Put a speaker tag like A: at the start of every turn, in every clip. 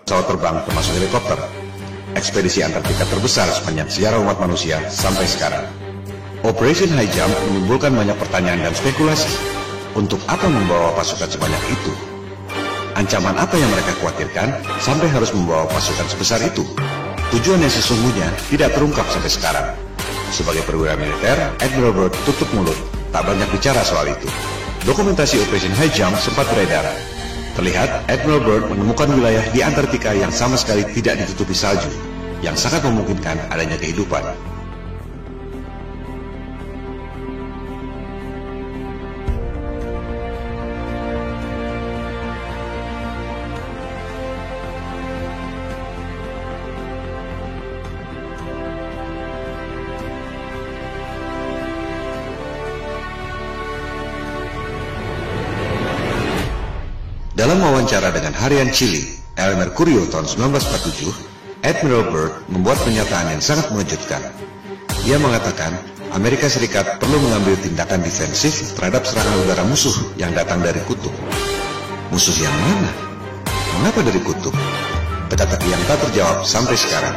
A: pesawat terbang termasuk helikopter. Ekspedisi Antartika terbesar sepanjang sejarah umat manusia sampai sekarang. Operation High Jump menimbulkan banyak pertanyaan dan spekulasi. Untuk apa membawa pasukan sebanyak itu? Ancaman apa yang mereka khawatirkan sampai harus membawa pasukan sebesar itu? Tujuan yang sesungguhnya tidak terungkap sampai sekarang. Sebagai perwira militer, Admiral Byrd tutup mulut, tak banyak bicara soal itu. Dokumentasi Operation High Jump sempat beredar. Terlihat Admiral Byrd menemukan wilayah di Antartika yang sama sekali tidak ditutupi salju, yang sangat memungkinkan adanya kehidupan. Dalam wawancara dengan harian Chile, El Mercurio tahun 1947, Admiral Byrd membuat pernyataan yang sangat mengejutkan. Ia mengatakan, Amerika Serikat perlu mengambil tindakan defensif terhadap serangan udara musuh yang datang dari kutub. Musuh yang mana? Mengapa dari kutub? Teka-teki yang tak terjawab sampai sekarang.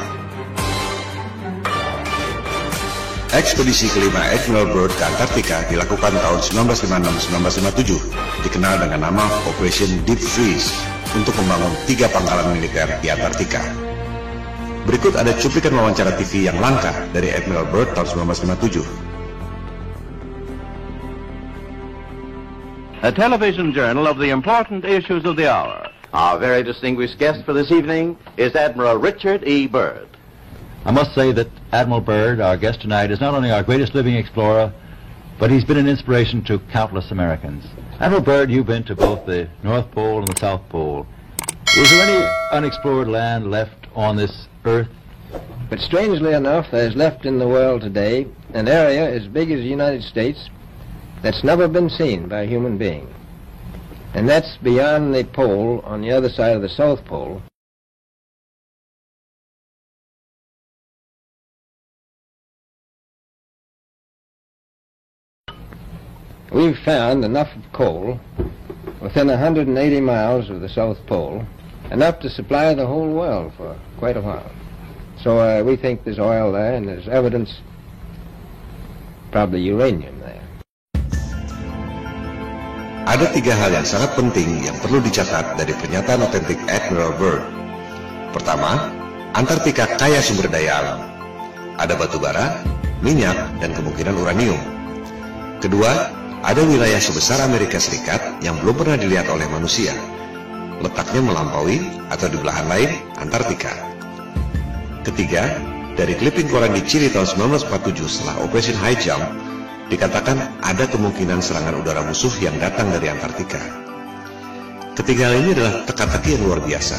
A: Ekspedisi kelima Admiral Byrd ke Antartika dilakukan tahun 1956-1957, dikenal dengan nama Operation Deep Freeze, untuk membangun 3 pangkalan militer di Antartika. Berikut ada cuplikan wawancara TV yang langka dari Admiral Byrd tahun 1957.
B: A television journal of the important issues of the hour. Our very distinguished guest for this evening is Admiral Richard E. Byrd.
C: I must say that Admiral Byrd, our guest tonight, is not only our greatest living explorer, but he's been an inspiration to countless Americans. Admiral Byrd, you've been to both the North Pole and the South Pole. Is there any unexplored land left on this Earth?
D: But strangely enough, there's left in the world today an area as big as the United States that's never been seen by a human being. And that's beyond the pole on the other side of the South Pole. We've found enough of coal within 180 miles of the South Pole, enough to supply the whole world for quite a while. So we think there's oil there, and there's evidence, probably uranium there.
A: Ada 3 hal yang sangat penting yang perlu dicatat dari pernyataan otentik Admiral Byrd. Pertama, Antartika kaya sumber daya alam. Ada batu bara, minyak, dan kemungkinan uranium. Kedua, ada wilayah sebesar Amerika Serikat yang belum pernah dilihat oleh manusia. Letaknya melampaui atau di belahan lain Antartika. Ketiga, dari clipping koran di Chile tahun 1947 setelah Operation High Jump, dikatakan ada kemungkinan serangan udara musuh yang datang dari Antartika. Ketiga hal ini adalah teka-teki yang luar biasa.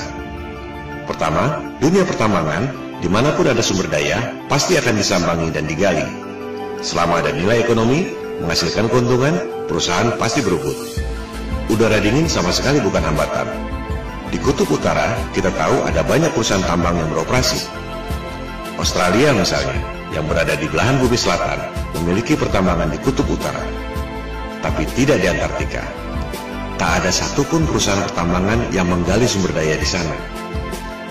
A: Pertama, dunia pertambangan, dimanapun ada sumber daya, pasti akan disambangi dan digali. Selama ada nilai ekonomi, menghasilkan keuntungan, perusahaan pasti berebut. Udara dingin sama sekali bukan hambatan. Di Kutub Utara, kita tahu ada banyak perusahaan tambang yang beroperasi. Australia misalnya, yang berada di belahan bumi selatan, memiliki pertambangan di Kutub Utara. Tapi tidak di Antartika. Tak ada satupun perusahaan pertambangan yang menggali sumber daya di sana.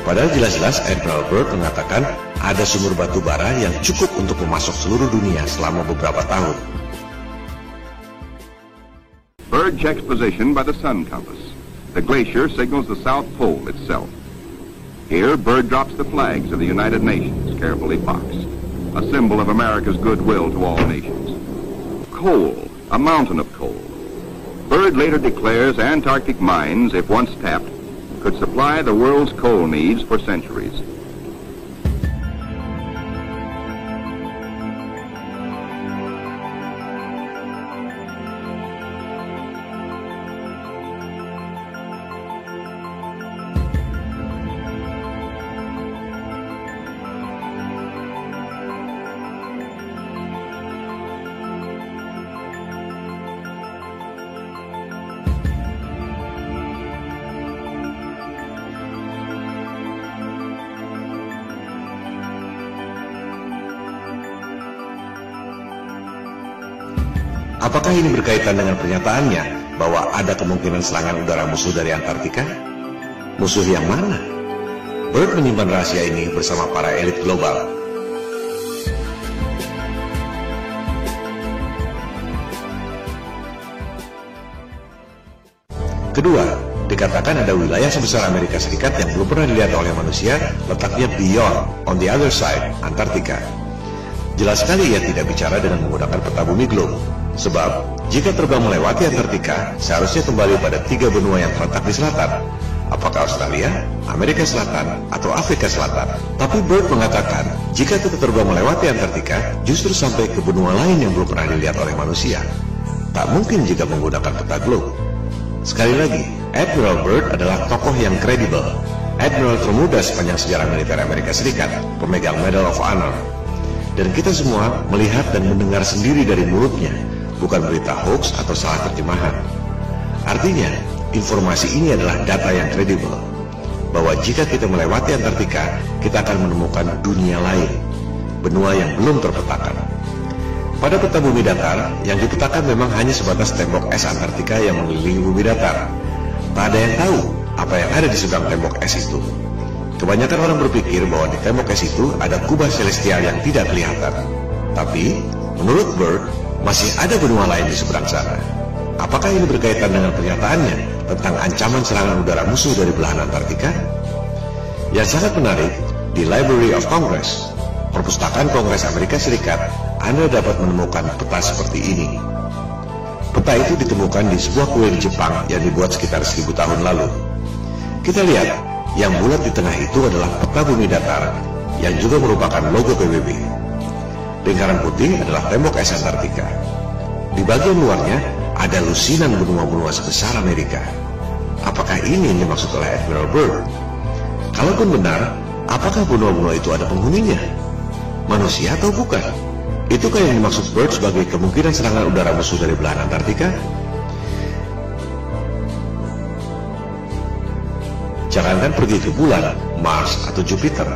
A: Padahal jelas-jelas Admiral Byrd mengatakan ada sumber batu bara yang cukup untuk memasok seluruh dunia selama beberapa tahun.
E: Byrd checks position by the sun compass. The glacier signals the South Pole itself. Here, Byrd drops the flags of the United Nations, carefully boxed, a symbol of America's goodwill to all nations. Coal, a mountain of coal. Byrd later declares Antarctic mines, if once tapped, could supply the world's coal needs for centuries.
A: Apakah ini berkaitan dengan pernyataannya bahwa ada kemungkinan serangan udara musuh dari Antartika? Musuh yang mana? Byrd menyimpan rahasia ini bersama para elit global. Kedua, dikatakan ada wilayah sebesar Amerika Serikat yang belum pernah dilihat oleh manusia, letaknya beyond, on the other side, Antartika. Jelas sekali ia tidak bicara dengan menggunakan peta bumi globe, sebab jika terbang melewati Antartika, seharusnya kembali pada 3 benua yang terletak di selatan. Apakah Australia, Amerika Selatan, atau Afrika Selatan? Tapi Byrd mengatakan, jika kita terbang melewati Antartika, justru sampai ke benua lain yang belum pernah dilihat oleh manusia. Tak mungkin jika menggunakan peta globe. Sekali lagi, Admiral Byrd adalah tokoh yang kredibel. Admiral termuda sepanjang sejarah militer Amerika Serikat, pemegang Medal of Honor. Dan kita semua melihat dan mendengar sendiri dari mulutnya, bukan berita hoax atau salah terjemahan. Artinya, informasi ini adalah data yang kredibel, bahwa jika kita melewati Antartika, kita akan menemukan dunia lain, benua yang belum terpetakan. Pada peta bumi datar, yang dipetakan memang hanya sebatas tembok es Antartika yang mengelilingi bumi datar. Tak ada yang tahu apa yang ada di seberang tembok es itu. Kebanyakan orang berpikir bahwa di tembok es itu ada kubah celestial yang tidak kelihatan. Tapi, menurut Byrd, masih ada benua lain di seberang sana. Apakah ini berkaitan dengan pernyataannya tentang ancaman serangan udara musuh dari belahan Antartika? Yang sangat menarik, di Library of Congress, Perpustakaan Kongres Amerika Serikat, Anda dapat menemukan peta seperti ini. Peta itu ditemukan di sebuah kuil Jepang yang dibuat sekitar 1000 tahun lalu. Kita lihat, yang bulat di tengah itu adalah peta bumi datar, yang juga merupakan logo PBB. Lingkaran putih adalah tembok es Antartika. Di bagian luarnya, ada lusinan benua-benua sebesar Amerika. Apakah ini yang dimaksud oleh Admiral Byrd? Kalaupun benar, apakah benua-benua itu ada penghuninya? Manusia atau bukan? Itukah yang dimaksud Byrd sebagai kemungkinan serangan udara musuh dari belahan Antartika? Jangankan pergi ke bulan, Mars, atau Jupiter.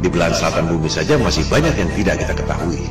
A: Di belahan selatan bumi saja masih banyak yang tidak kita ketahui.